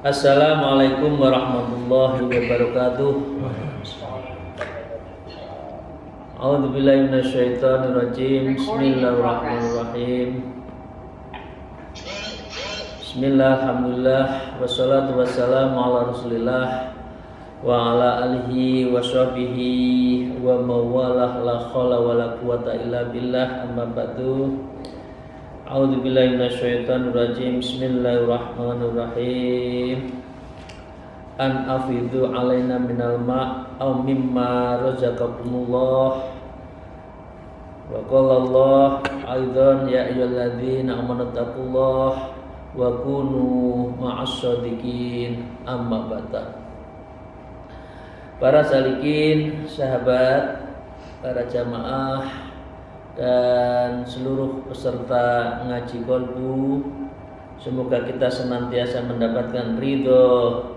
Assalamualaikum warahmatullahi wabarakatuh. A'udzubillahi minasyaitonirrajim. Bismillahirrahmanirrahim. Bismillah, alhamdulillah, wassalatu wassalamu ala rasulillah wa ala alihi wa sahbihi wa mawalah, la khawla wa la quwata illa billah, amma ba'du. A'udzubillahi minasyaitonirrajim. Bismillahirrahmanirrahim. An afidhu alaina minal ma' aw mimma razaqakumullah. Wa qala Allah aidan ya ayyuhalladzina amanu taqullaha wa kunu ma'as shadiqin, amma ba'da. Para salikin, sahabat, para jamaah dan seluruh peserta ngaji kolbu, semoga kita senantiasa mendapatkan ridho,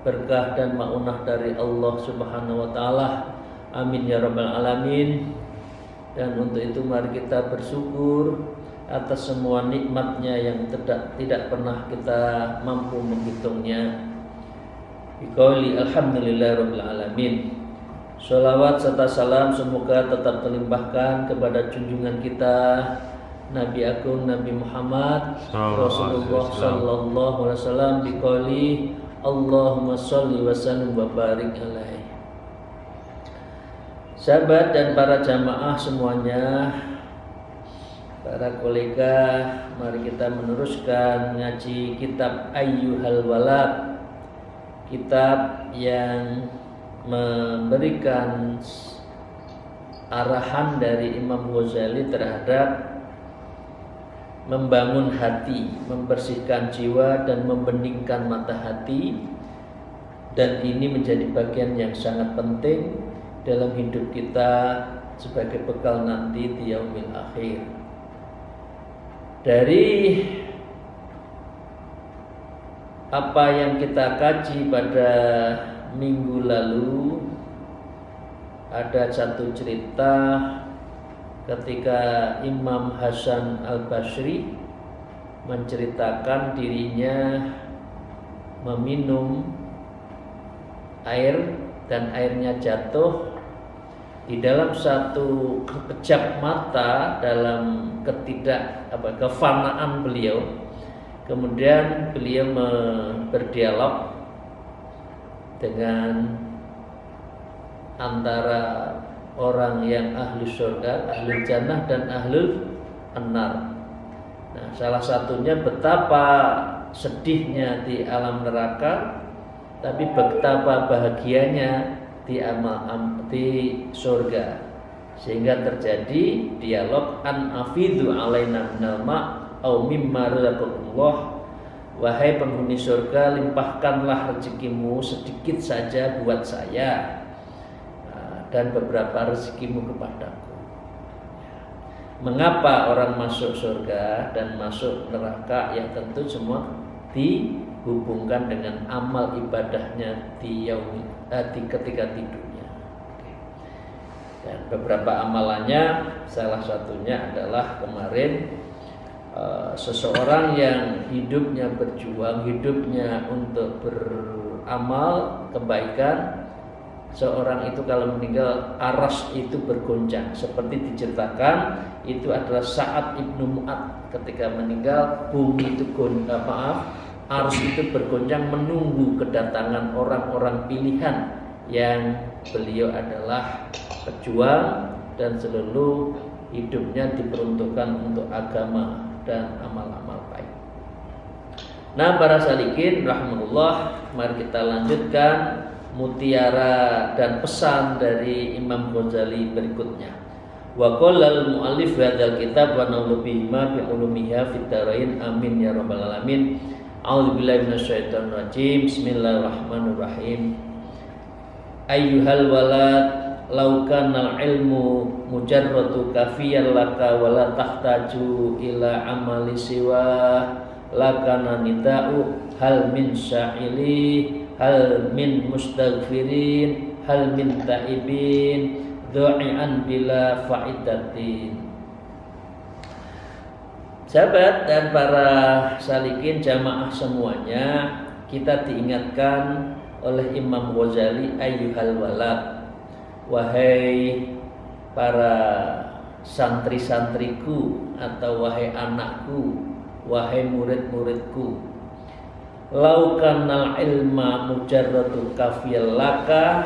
berkah dan maunah dari Allah Subhanahu wa taala. Amin ya rabbal alamin. Dan untuk itu mari kita bersyukur atas semua nikmatnya yang tidak pernah kita mampu menghitungnya. Biqauli alhamdulillahirabbil alamin. Sholawat serta salam semoga tetap terlimpahkan kepada junjungan kita Nabi Agung Nabi Muhammad Rasulullah sallallahu alaihi wasallam, biqauli Allahumma sholli wa sallim wa barik alaihi. Sahabat dan para jamaah semuanya, para kolega, mari kita meneruskan ngaji kitab Ayyuhal Walad, kitab yang memberikan arahan dari Imam Ghazali terhadap membangun hati, membersihkan jiwa dan membeningkan mata hati. Dan ini menjadi bagian yang sangat penting dalam hidup kita sebagai bekal nanti di yaumil akhir. Dari apa yang kita kaji pada minggu lalu, ada satu cerita ketika Imam Hasan Al-Basri menceritakan dirinya meminum air dan airnya jatuh di dalam satu kekejap mata dalam kefanaan beliau. Kemudian beliau berdialog dengan antara orang yang ahli surga, ahli jannah dan ahlul annar. Nah, salah satunya betapa sedihnya di alam neraka, tapi betapa bahagianya di surga. Sehingga terjadi dialog an afidhu alaina minal ma' au mimma razaqakumullah. Wahai penghuni surga, limpahkanlah rezekimu sedikit saja buat saya dan beberapa rezekimu kepadaku. Mengapa orang masuk surga dan masuk neraka? Ya tentu semua dihubungkan dengan amal ibadahnya di ketika tidurnya. Dan beberapa amalannya, salah satunya adalah kemarin seseorang yang hidupnya berjuang, hidupnya untuk beramal kebaikan, seorang itu kalau meninggal aras itu bergoncang. Seperti diceritakan, itu adalah Sa'ad ibnu Mu'ad ketika meninggal, bumi itu aras itu bergoncang menunggu kedatangan orang-orang pilihan yang beliau adalah pejuang dan seluruh hidupnya diperuntukkan untuk agama dan amal-amal baik. Nah, para salikin rahimahullah, mari kita lanjutkan mutiara dan pesan dari Imam Ghazali berikutnya. Wa qala al-mu'allif hadzal kitab wa na'udzu bihima bi ulumiha fid dharain, amin ya rabbal alamin. A'udzubillahi minasyaitonir rajim. Bismillahirrahmanirrahim. ayyuhal walad law kana ilmu mujarradu kafiyan laka wala tahtaju ila amali siwa lakana nida'u hal min sya'ili hal min mustaghfirin hal min taibin du'ian bila faidatin. Sahabat dan para salikin jamaah semuanya, kita diingatkan oleh Imam Ghazali, ayyuhal walad, wahai para santri-santriku atau wahai anakku, wahai murid-muridku, lau kanal ilma mujarradu kafiyal laka,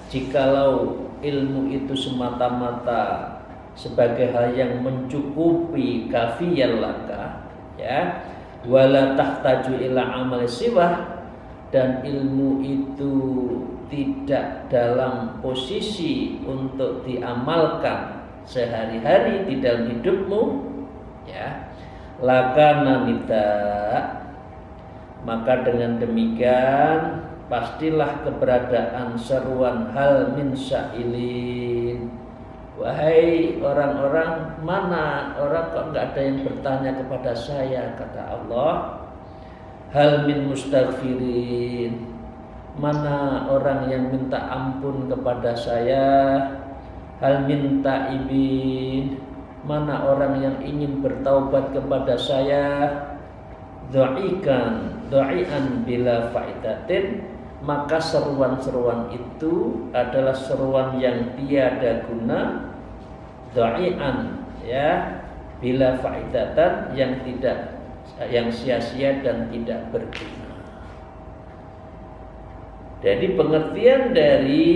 jikalau ilmu itu semata-mata sebagai hal yang mencukupi kafiyal laka, ya, wala tahtaju ila amal siwah, dan ilmu itu tidak dalam posisi untuk diamalkan sehari-hari di dalam hidupmu, ya, lakana nida, maka dengan demikian pastilah keberadaan seruan hal min sa'ilin. Wahai orang-orang, mana orang kok enggak ada yang bertanya kepada saya, kata Allah. Hal min mustaghfirin, mana orang yang minta ampun kepada saya. Hal min taibin, mana orang yang ingin bertaubat kepada saya. Du'ian bila faidatin, maka seruan-seruan itu adalah seruan yang tiada guna. Du'ian, ya, bila faidatan, yang sia-sia dan tidak berguna. Jadi pengertian dari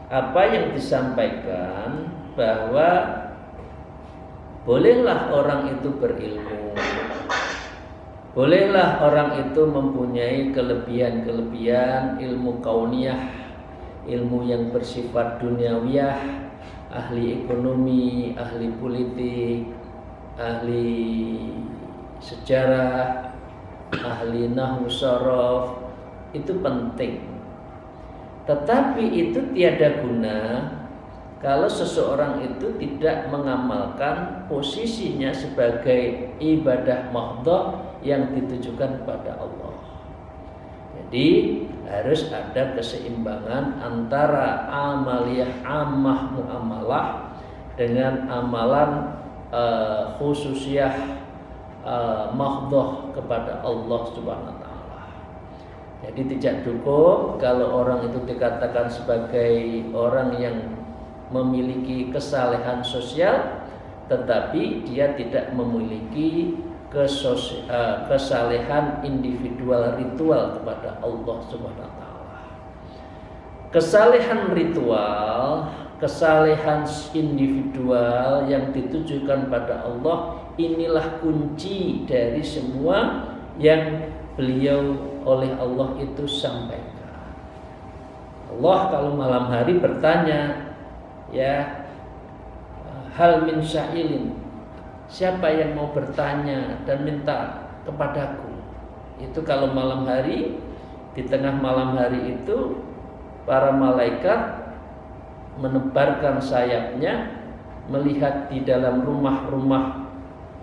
apa yang disampaikan bahwa bolehlah orang itu berilmu, bolehlah orang itu mempunyai kelebihan-kelebihan ilmu kauniyah, ilmu yang bersifat duniawiyah, ahli ekonomi, ahli politik, ahli sejarah, ahli nahwu sharaf, itu penting. Tetapi itu tiada guna kalau seseorang itu tidak mengamalkan posisinya sebagai ibadah mahdhah yang ditujukan kepada Allah. Jadi harus ada keseimbangan antara amaliyah ammah muamalah dengan amalan khususiyah mahdhah kepada Allah Subhanahu wa taala. Jadi tidak cukup kalau orang itu dikatakan sebagai orang yang memiliki kesalehan sosial, tetapi dia tidak memiliki kesalehan individual ritual kepada Allah Subhanahu wa taala. Kesalehan ritual, kesalehan individual yang ditujukan pada Allah, inilah kunci dari semua yang beliau oleh Allah itu sampaikan. Allah kalau malam hari bertanya, ya, hal min sa'ilin, siapa yang mau bertanya dan minta kepadaku. Itu kalau malam hari, di tengah malam hari itu para malaikat menebarkan sayapnya melihat di dalam rumah-rumah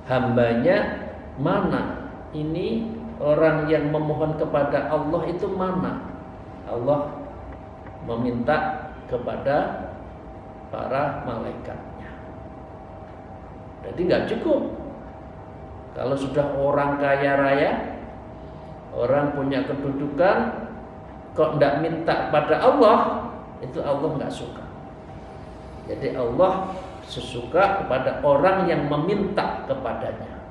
hambanya, mana ini orang yang memohon kepada Allah itu mana. Allah meminta kepada para malaikatnya. Jadi nggak cukup kalau sudah orang kaya raya, orang punya kedudukan, kok nggak minta pada Allah, itu Allah nggak suka. Jadi Allah sesuka kepada orang yang meminta kepadanya,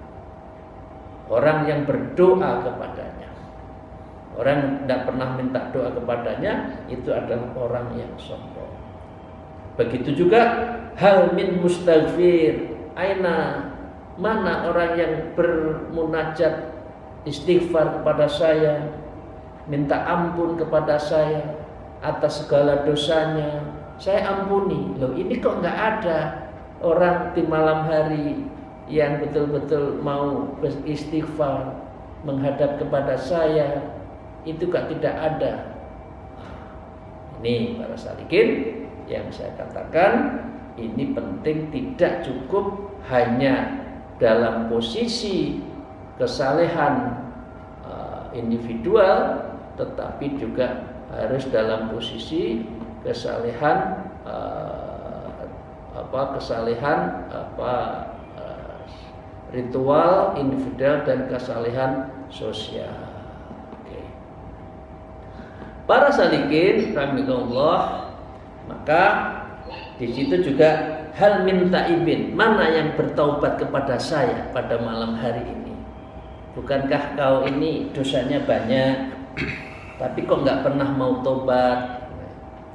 orang yang berdoa kepadanya. Orang yang tidak pernah minta doa kepadanya, itu adalah orang yang sombong. Begitu juga hal min mustaghfir, aina, mana orang yang bermunajat istighfar kepada saya, minta ampun kepada saya atas segala dosanya, saya ampuni. Loh, ini kok nggak ada orang di malam hari yang betul-betul mau beristighfar menghadap kepada saya, itu kok tidak ada. Ini para salikin yang saya katakan, ini penting, tidak cukup hanya dalam posisi kesalehan individual, tetapi juga harus dalam posisi kesalehan ritual individual dan kesalehan sosial. Oke. Para salikin rahimahullah, maka di situ juga hal min taibin, mana yang bertaubat kepada saya pada malam hari ini? Bukankah kau ini dosanya banyak, tapi kok nggak pernah mau tobat?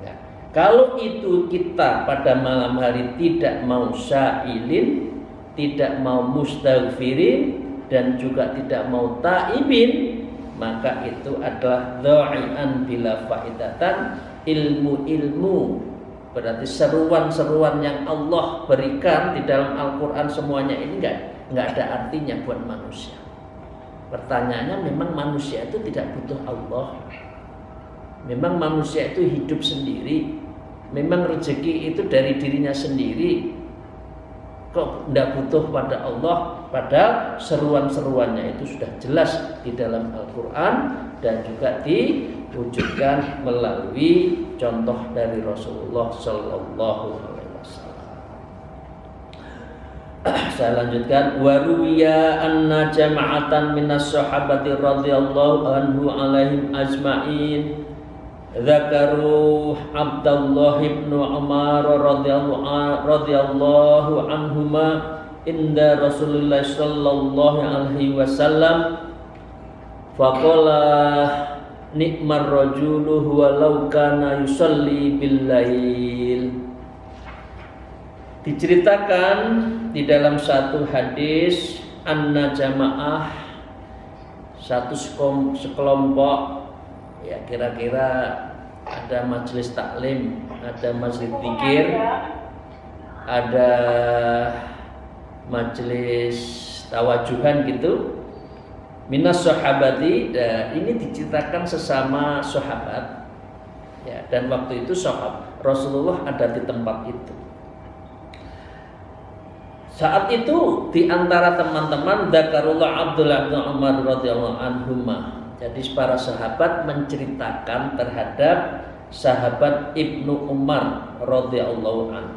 Ya. Kalau itu kita pada malam hari tidak mau syailin, tidak mau mustaghfirin, dan juga tidak mau taibin, maka itu adalah dha'ian bila faidatan, ilmu-ilmu, berarti seruan-seruan yang Allah berikan di dalam Al-Quran semuanya ini nggak ada artinya buat manusia. Pertanyaannya, memang manusia itu tidak butuh Allah? Memang manusia itu hidup sendiri? Memang rezeki itu dari dirinya sendiri? Kok tidak butuh pada Allah? Padahal seruan-seruannya itu sudah jelas di dalam Al-Quran dan juga diwujudkan melalui contoh dari Rasulullah Sallallahu Alaihi Wasallam. Saya lanjutkan. Waruwiya anna jama'atan minas sahabati radhiyallahu anhu alaihim ajma'in dzakaru Abdullah ibn Umar radhiyallahu anhuma inda Rasulullah sallallahu alaihi wasallam faqala nikmar rajulu huwa law kana yusalli bil lail. Diceritakan di dalam satu hadis, anna jamaah, satu sekelompok, ya kira-kira ada majelis taklim, ada majelis zikir, ada majelis tawajuhan gitu, minas sahabati. Ini diceritakan sesama sahabat, ya, dan waktu itu Rasulullah ada di tempat itu. Saat itu di antara teman-teman dzakarullah Abdullah bin Umar radhiyallahu anhuma. Jadi para sahabat menceritakan terhadap sahabat Ibnu Umar radhiyallahu anhu,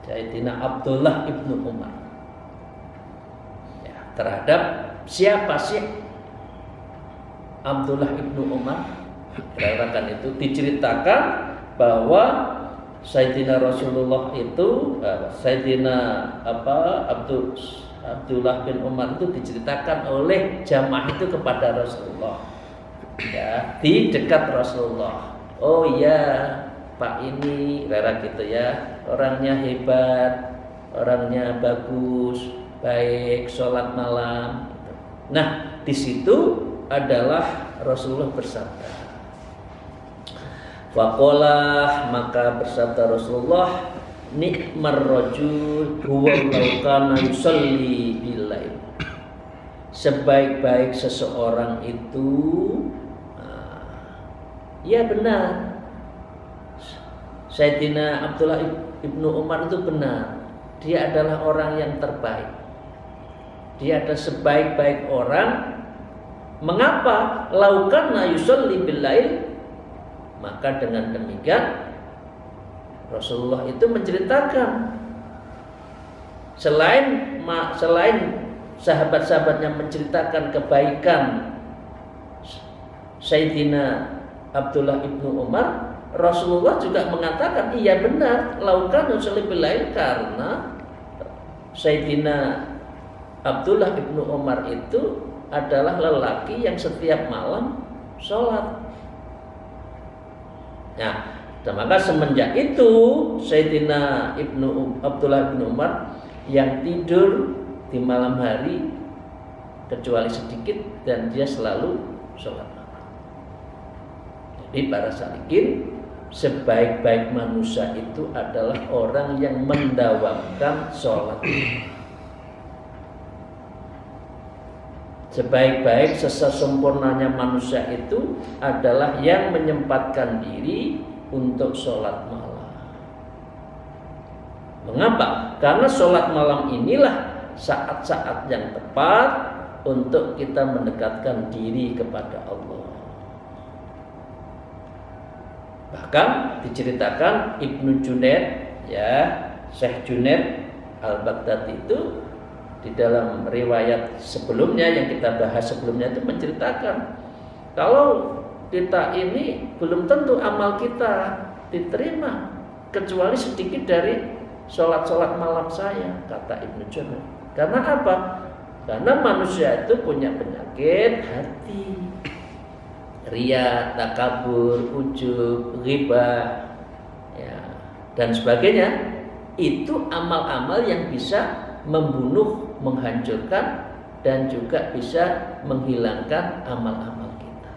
Sayyidina Abdullah Ibnu Umar. Ya, terhadap siapa sih Abdullah Ibnu Umar? Katakan itu diceritakan bahwa Sayyidina Rasulullah itu, Sayyidina Abdullah bin Umar itu diceritakan oleh jamaah itu kepada Rasulullah, ya, di dekat Rasulullah. Oh ya, Pak ini rara gitu ya, orangnya hebat, orangnya bagus, baik, sholat malam. Nah, di situ adalah Rasulullah bersabda. Faqalah, maka bersabda Rasulullah, nikmar rajul huwa law kana yusalli bil-lail. Sebaik-baik seseorang itu, ya benar, Sayyidina Abdullah Ibnu Umar itu benar, dia adalah orang yang terbaik, dia adalah sebaik-baik orang. Mengapa? Law kana yusalli bil-lail. Maka dengan demikian Rasulullah itu menceritakan, selain sahabat-sahabatnya menceritakan kebaikan Sayyidina Abdullah Ibnu Umar, Rasulullah juga mengatakan, iya benar, laukan yusalli bil lail, karena Sayyidina Abdullah Ibnu Umar itu adalah lelaki yang setiap malam sholat. Nah, maka semenjak itu Sayyidina Abdullah bin Umar yang tidur di malam hari kecuali sedikit, dan dia selalu sholat malam. Jadi para salikin, sebaik-baik manusia itu adalah orang yang mendawamkan sholat. Sebaik-baik sesempurnanya manusia itu adalah yang menyempatkan diri untuk sholat malam. Mengapa? Karena sholat malam inilah saat-saat yang tepat untuk kita mendekatkan diri kepada Allah. Bahkan diceritakan Ibnu Junaid, ya, Syekh Junaid Al-Baghdadi itu di dalam riwayat sebelumnya yang kita bahas sebelumnya itu menceritakan kalau kita ini belum tentu amal kita diterima kecuali sedikit dari sholat-sholat malam saya, kata Ibnu Junaid. Karena apa? Karena manusia itu punya penyakit hati, riya, takabur, ujub, ghibah, ya, dan sebagainya. Itu amal-amal yang bisa membunuh, menghancurkan, dan juga bisa menghilangkan amal-amal kita.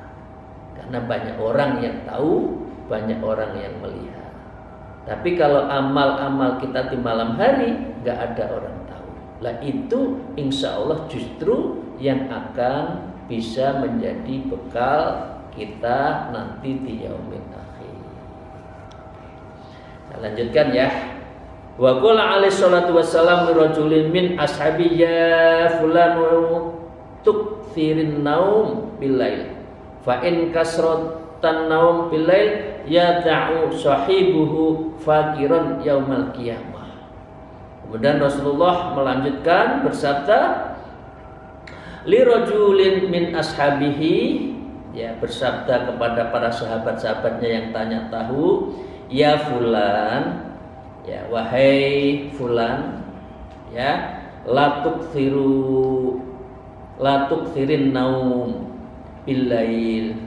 Karena banyak orang yang tahu, banyak orang yang melihat. Tapi kalau amal-amal kita di malam hari, nggak ada orang tahu. Lah itu insya Allah justru yang akan bisa menjadi bekal kita nanti di yaumil akhir. Saya lanjutkan ya. Wa qala alaihi salatu wassalam li rajulin min ashabi ya fulan tukthirin naum bil lail fa in kasratan naum bil lail yad'u sahibuhu fakiran yaumal qiyamah. Kemudian Rasulullah melanjutkan bersabda li rajulin min ashabihi, ya, bersabda kepada para sahabat-sahabatnya yang tanya tahu, ya fulan, ya, wahai fulan, ya, la tukthirin naum billail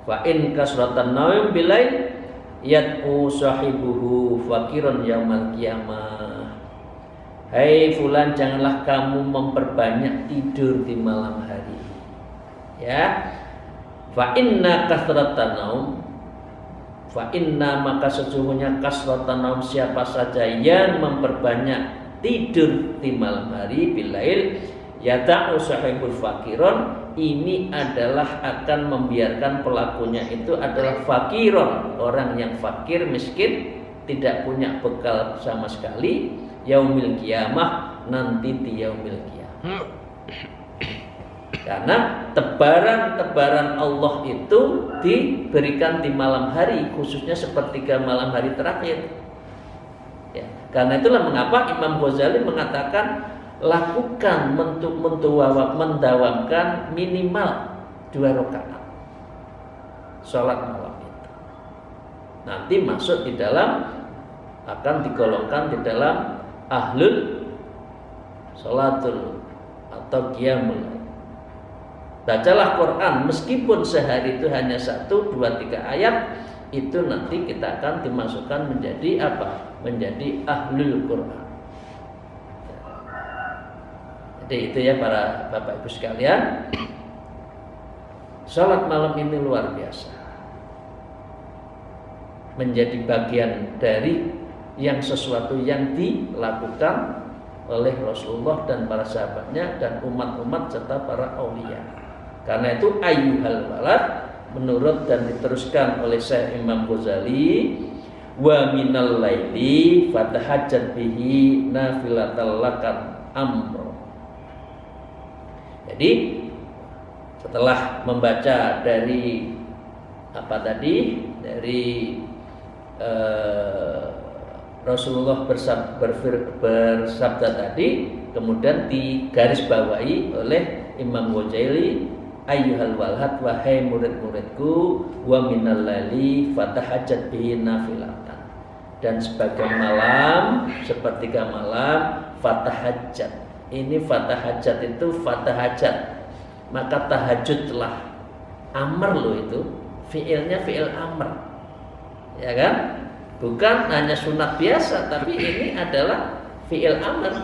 fa in kasratan naum billail yad'u sahibuhu fakiran yaumal qiyamah. Hai fulan, janganlah kamu memperbanyak tidur di malam hari, ya. Fa inna kasratan naum, fa inna, maka sesungguhnya kasratan naum, siapa saja yang memperbanyak tidur di malam hari, bilail yata'u sahibul fakiron, ini adalah akan membiarkan pelakunya itu adalah fakiron, orang yang fakir, miskin, tidak punya bekal sama sekali, yaumil qiyamah, nanti di yaumil qiyamah. Karena tebaran-tebaran Allah itu diberikan di malam hari, khususnya sepertiga malam hari terakhir, ya. Karena itulah mengapa Imam Ghazali mengatakan lakukan mendawamkan minimal 2 rakaat sholat malam itu. Nanti masuk di dalam, akan digolongkan di dalam ahlul sholatul atau qiyamul. Bacalah Quran meskipun sehari itu hanya 1, 2, 3 ayat, itu nanti kita akan dimasukkan menjadi apa? Menjadi ahlul Quran. Jadi itu ya para Bapak Ibu sekalian, sholat malam ini luar biasa, menjadi bagian dari yang sesuatu yang dilakukan oleh Rasulullah dan para sahabatnya dan umat-umat serta para aulia. Karena itu ayyuhal walad, menurut dan diteruskan oleh Syekh Imam Ghazali, wa minal laili fatahajjat bihi nafilatal lakan amro. Jadi setelah membaca dari apa tadi, dari Rasulullah bersabda tadi, kemudian digarisbawahi oleh Imam Ghazali, ayyuhal walad, wahai murid-muridku, wa minal laili fatahajjat bihi nafilatan, dan sebagian malam, sepertiga malam, fatahajjat. Ini fatahajjat itu fatahajjat, maka tahajudlah, amr loh itu, fiilnya fiil amr, ya kan? Bukan hanya sunat biasa, tapi ini adalah fi'il amr.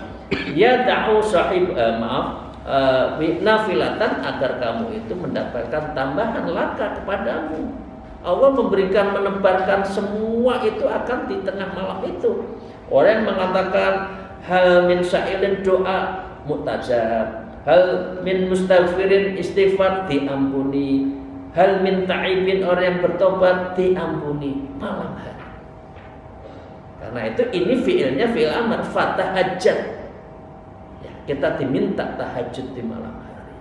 Ya da'u sahib nafilatan, agar kamu itu mendapatkan tambahan laka kepadamu. Allah memberikan, menebarkan semua itu akan di tengah malam itu. Orang yang mengatakan hal min sa'ilin doa mutajab, hal min mustaghfirin istighfar diampuni, Hal min ta'ibin, orang yang bertobat diampuni malam hari. Karena itu ini fiilnya fiil amr, fatahajjat. Ya, kita diminta tahajud di malam hari.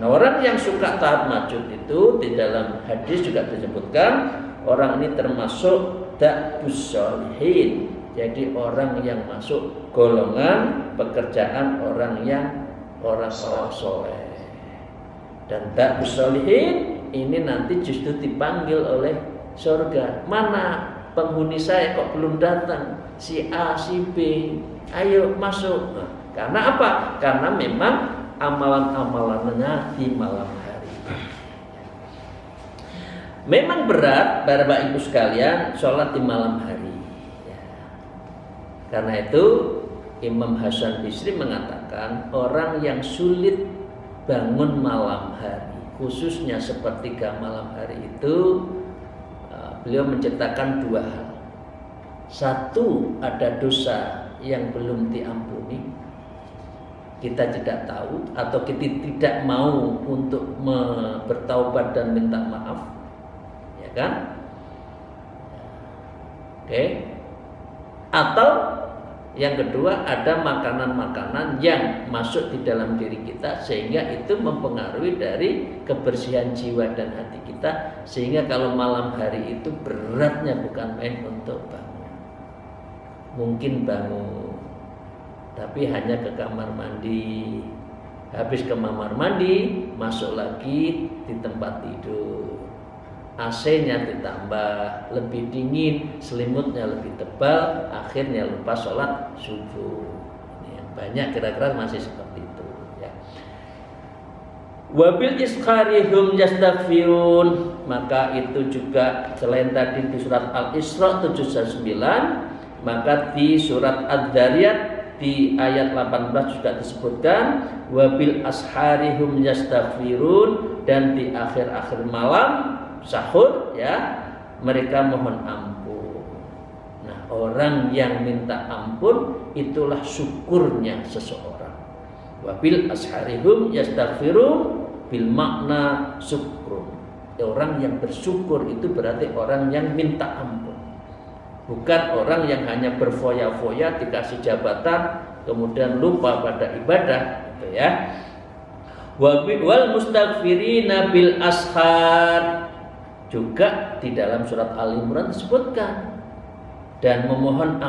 Nah, orang yang suka tahajud itu di dalam hadis juga disebutkan orang ini termasuk da'bus sholihin. Jadi orang yang masuk golongan pekerjaan orang soleh. Dan da'bus sholihin ini nanti justru dipanggil oleh surga. Mana penghuni saya kok belum datang? Si A, si B, ayo masuk. Nah, karena apa? Karena memang amalan-amalannya di malam hari. Memang berat, Bapak Ibu sekalian, sholat di malam hari. Ya. Karena itu Imam Hasan Bisri mengatakan orang yang sulit bangun malam hari, khususnya sepertiga malam hari itu, beliau menceritakan dua hal. Satu, ada dosa yang belum diampuni, kita tidak tahu atau kita tidak mau untuk bertaubat dan minta maaf, ya kan? Oke. Atau yang kedua, ada makanan-makanan yang masuk di dalam diri kita sehingga itu mempengaruhi dari kebersihan jiwa dan hati kita, sehingga kalau malam hari itu beratnya bukan main untuk bangun. Mungkin bangun tapi hanya ke kamar mandi, habis ke kamar mandi masuk lagi di tempat tidur, AC-nya ditambah lebih dingin, selimutnya lebih tebal, akhirnya lupa sholat subuh. Ini yang banyak kira-kira masih seperti itu. Ya. Wabil iskarihum yastaghfirun, maka itu juga selain tadi di surat Al-Isra 79, maka di surat Ad-Dzariyat di ayat 18 juga disebutkan wabil asharihum yastaghfirun, dan di akhir-akhir malam sahur ya mereka mohon ampun. Nah, orang yang minta ampun itulah syukurnya seseorang. Wabil asharihum yastaghfirun bil makna syukrun. Orang yang bersyukur itu berarti orang yang minta ampun, bukan orang yang hanya berfoya-foya dikasih jabatan kemudian lupa pada ibadah, gitu ya. Wal mustaghfirina bil ashar, juga di dalam surat Al-Imran disebutkan, dan memohon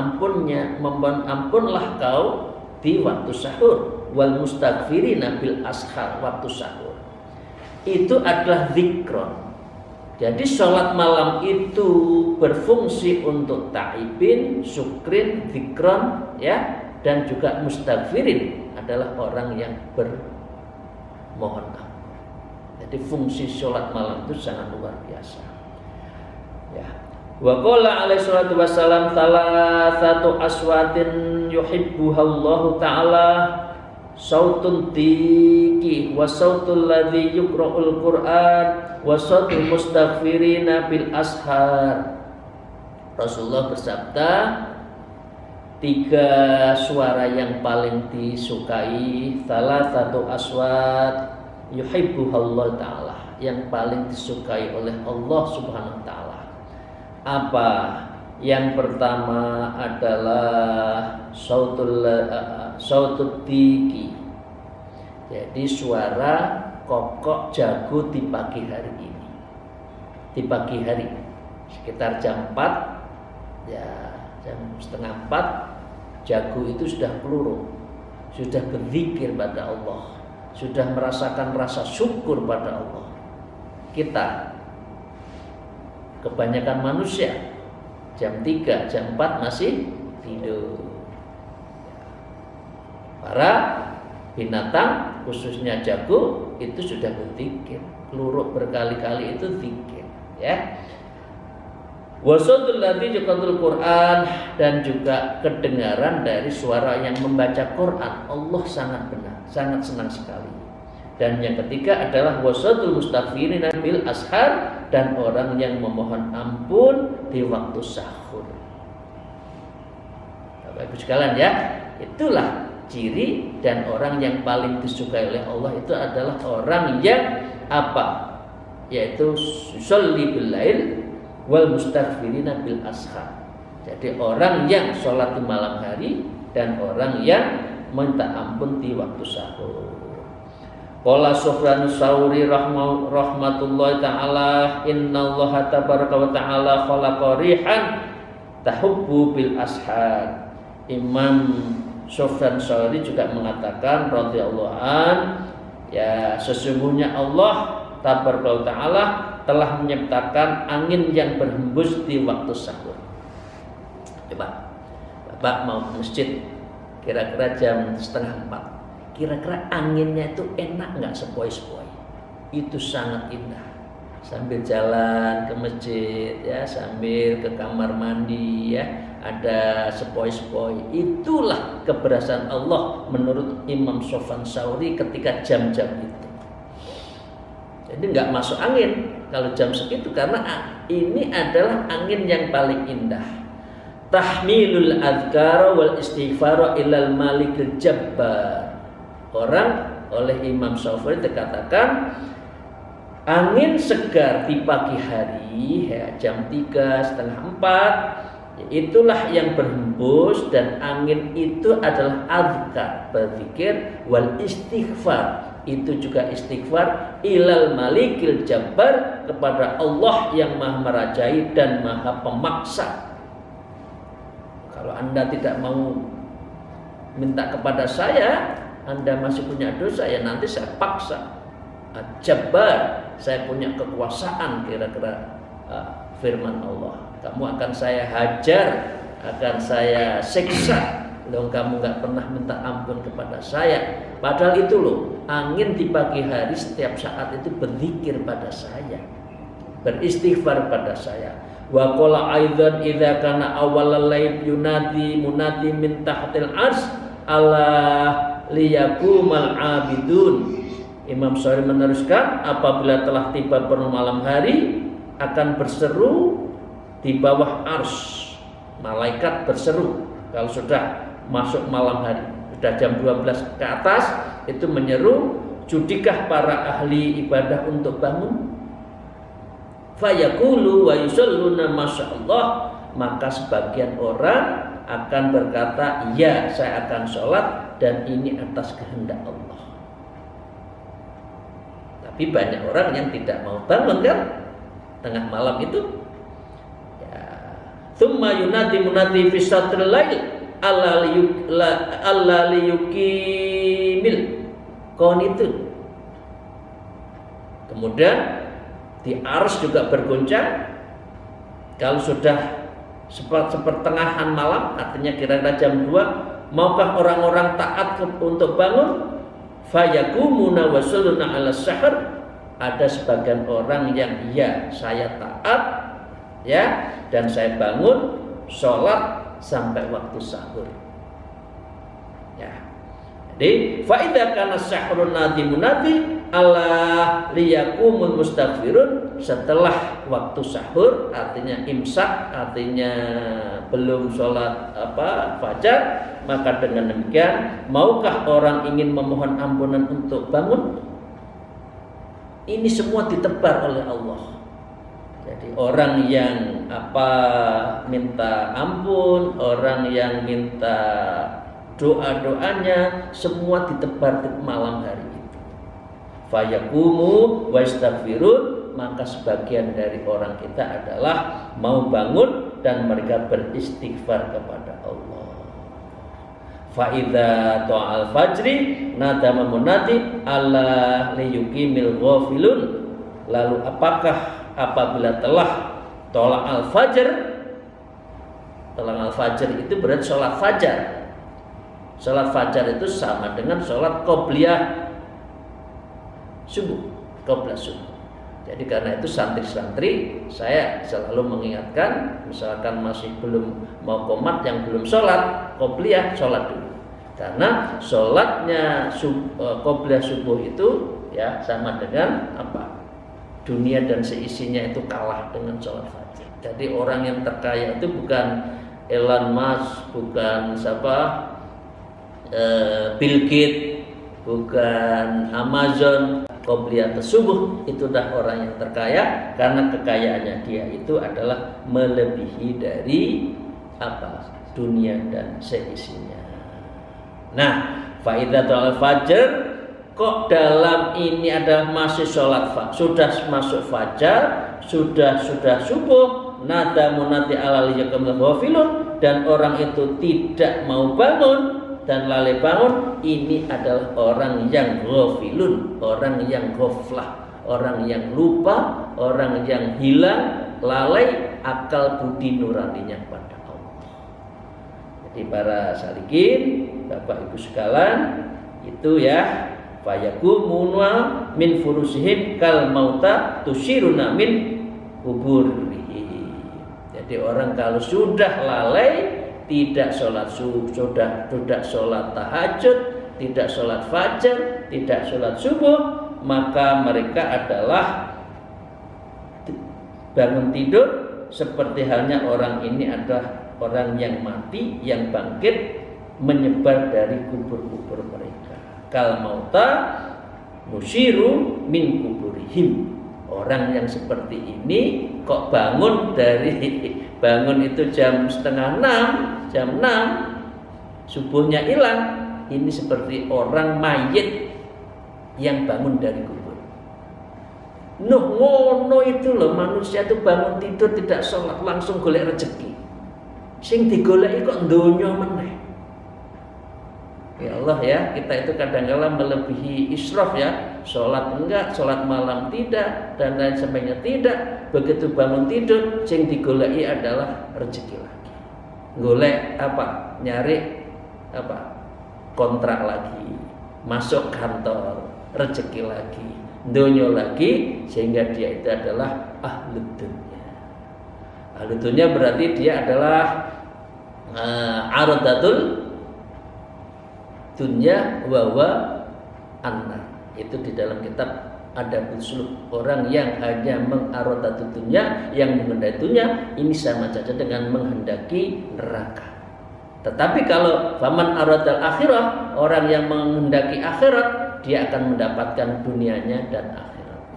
ampunlah kau di waktu sahur. Wal mustaghfirina bil ashar, waktu sahur itu adalah zikron. Jadi sholat malam itu berfungsi untuk ta'ibin, syukrin, zikron, ya, dan juga mustaghfirin adalah orang yang bermohon ampun. Jadi fungsi sholat malam itu sangat luar biasa. Ya. Wa qala alaihi salatu wassalam thalathatu aswatin yuhibbuhallahu ta'ala, sautun tiki wa sautul ladzi yuqra'ul Qur'an wa sautul mustaghfirina bil ashar. Rasulullah bersabda, 3 suara yang paling disukai, thalathatu aswat yuhibbuhallahu ta'ala, yang paling disukai oleh Allah subhanahu wa ta'ala. Apa? Yang pertama adalah sautul tiki. Jadi suara kokok jago di pagi hari ini. Di pagi hari sekitar jam 4, ya jam setengah 4, jago itu sudah peluru, sudah berzikir pada Allah, sudah merasakan rasa syukur pada Allah. Kita kebanyakan manusia jam 3, jam 4 masih tidur. Para binatang khususnya jago itu sudah berzikir, peluru berkali-kali itu zikir, ya. Wasautul ladzi yuqra'ul Qur'an, dan juga kedengaran dari suara yang membaca Quran. Allah sangat benar, sangat senang sekali. Dan yang ketiga adalah wasautul mustaghfirina bil ashar, dan orang yang memohon ampun di waktu sahur. Bapak Ibu sekalian ya, itulah ciri dan orang yang paling disukai oleh Allah itu adalah orang yang apa? yaitu sholli bil lail wal mustaghfirina bil ashar. Jadi orang yang sholat di malam hari dan orang yang minta ampun di waktu sahur. Qala Sufyan Tsauri rahmatullahi taala innallaha tabaraka wa taala khalaqa rihan tahubbu bil ashar. Imam Sufyan Tsauri juga mengatakan radhiyallahu an, ya sesungguhnya Allah tabaraka wa taala telah menciptakan angin yang berhembus di waktu sahur. Coba Bapak mau ke masjid kira-kira jam 3:30, kira-kira anginnya itu enak nggak sepoi-sepoi? Itu sangat indah. Sambil jalan ke masjid ya, sambil ke kamar mandi ya, ada sepoi-sepoi. Itulah keberasaan Allah menurut Imam Sufyan Tsauri ketika jam-jam itu. Jadi nggak masuk angin kalau jam segitu, karena ini adalah angin yang paling indah. Tahmilul adhkar wal istighfar ilal malikil jabbar. Orang oleh Imam Tsauri dikatakan angin segar di pagi hari ya, jam 3, 3:30, itulah yang berhembus, dan angin itu adalah adhkar, berzikir, wal istighfar, itu juga istighfar, ilal malikil jabbar, kepada Allah yang maha merajai dan maha pemaksa. Kalau Anda tidak mau minta kepada saya, Anda masih punya dosa, ya nanti saya paksa. Jabbar, saya punya kekuasaan, kira-kira firman Allah. Kamu akan saya hajar, akan saya siksa. Loh, kamu nggak pernah minta ampun kepada saya. Padahal itu loh, angin di pagi hari setiap saat itu berzikir pada saya, beristighfar pada saya. Wa qala aidan idza kana awwalal lail yunadi munadi min tahtil ars ala liyakumal abidun. Imam Tsauri meneruskan, apabila telah tiba malam hari akan berseru di bawah ars. Malaikat berseru kalau sudah masuk malam hari, sudah jam 12 ke atas, itu menyeru, judikah para ahli ibadah untuk bangun? Fayaqulu wa yusalluna masyaallah, maka sebagian orang akan berkata, ya saya akan sholat dan ini atas kehendak Allah. Tapi banyak orang yang tidak mau bangun kan tengah malam itu ya. Tsumma yunadi munadi fi satril lail alla liyukimil qanitun. Kemudian di ars juga bergoncang kalau sudah sepertengahan malam, artinya kira-kira jam 2, maukah orang-orang taat untuk bangun? Fayakumuna wasaluna ala sahar. Ada sebagian orang yang ya saya taat ya, dan saya bangun sholat sampai waktu sahur ya. Jadi faida kana sahrun nadi munadi Allah liyakumul mustaghfirun, setelah waktu sahur artinya imsak, artinya belum sholat fajar, maka dengan demikian maukah orang ingin memohon ampunan untuk bangun? Ini semua ditebar oleh Allah. Jadi orang yang minta ampun, orang yang minta doa-doanya semua ditebar di malam hari itu. Fayaqumu wa yastaghfirun, maka sebagian dari orang kita adalah mau bangun dan mereka beristighfar kepada Allah. Fa idza ta'al fajri nadama munadi alla liyukimil ghafilun. Lalu apakah apabila telah tolak al-fajr, tolak al-fajr itu berarti sholat fajar. Sholat fajar itu sama dengan sholat qobliyah subuh, qobliyah subuh. Jadi karena itu santri-santri saya selalu mengingatkan, misalkan masih belum mau qomat, yang belum sholat qobliyah, sholat dulu. Karena sholatnya qobliyah subuh itu ya sama dengan dunia dan seisinya itu kalah dengan sholat fajar. Jadi orang yang terkaya itu bukan Elon Musk, bukan Bill Gates, bukan Amazon, qobliyah subuh, itulah orang yang terkaya karena kekayaannya dia itu adalah melebihi dari apa? Dunia dan seisinya. Nah, faidatul fajr, kok dalam ini adalah masih sholat sudah masuk fajar, sudah subuh, nadamu nanti alal yakamul ghafilun, dan orang itu tidak mau bangun dan lalai bangun, ini adalah orang yang ghafilun, orang yang ghaflah, orang yang lupa, orang yang hilang, lalai akal budi nuraninya pada Allah. Jadi para salikin, Bapak Ibu sekalian, itu ya, fayakumuna min furusihim kal mauta tusyiruna min kuburihi. Jadi orang kalau sudah lalai, tidak sholat subuh, tidak sholat tahajud, tidak sholat fajar, tidak sholat subuh, maka mereka adalah bangun tidur seperti halnya orang ini adalah orang yang mati, yang bangkit menyebar dari kubur-kubur mereka. Kal mauta musyiru min kuburihim. Orang yang seperti ini kok bangun itu jam 5:30, jam 6, subuhnya hilang. Ini seperti orang mayit yang bangun dari kubur. Nuh ngono itu loh, manusia itu bangun tidur tidak sholat langsung golek rezeki. Sing digoleki kok donya meneh. Ya Allah ya, kita itu kadang-kadang melebihi israf ya. Sholat enggak, sholat malam tidak, dan lain sebagainya tidak. Begitu bangun tidur, sing digoleki adalah rezeki lagi. Golek apa? Nyari apa? Kontrak lagi, masuk kantor, rezeki lagi, dunia lagi, sehingga dia itu adalah ahlud dunya. Ahlud dunya berarti dia adalah aradatul dunya wa anna. Itu di dalam kitab ada usul orang yang hanya mengarodatut dunya, yang menghendaki dunya, ini sama saja dengan menghendaki neraka. Tetapi kalau faman aradal akhirah, orang yang menghendaki akhirat, dia akan mendapatkan dunianya dan akhiratnya.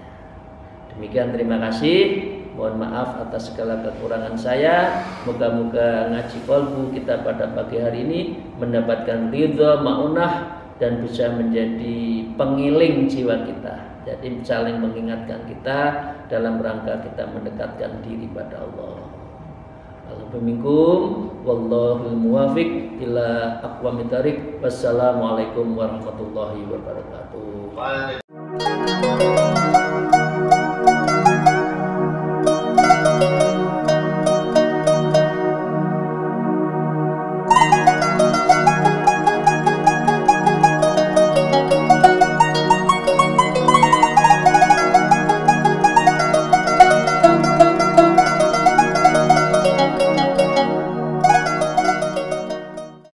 Demikian, terima kasih. Mohon maaf atas segala kekurangan saya. Moga-moga ngaji kolbu kita pada pagi hari ini mendapatkan ridha, maunah, dan bisa menjadi pengiling jiwa kita. Jadi saling mengingatkan kita dalam rangka kita mendekatkan diri pada Allah. Alhamdulillah, wallahul muwafiq ila aqwamit thariq. Wassalamualaikum warahmatullahi wabarakatuh.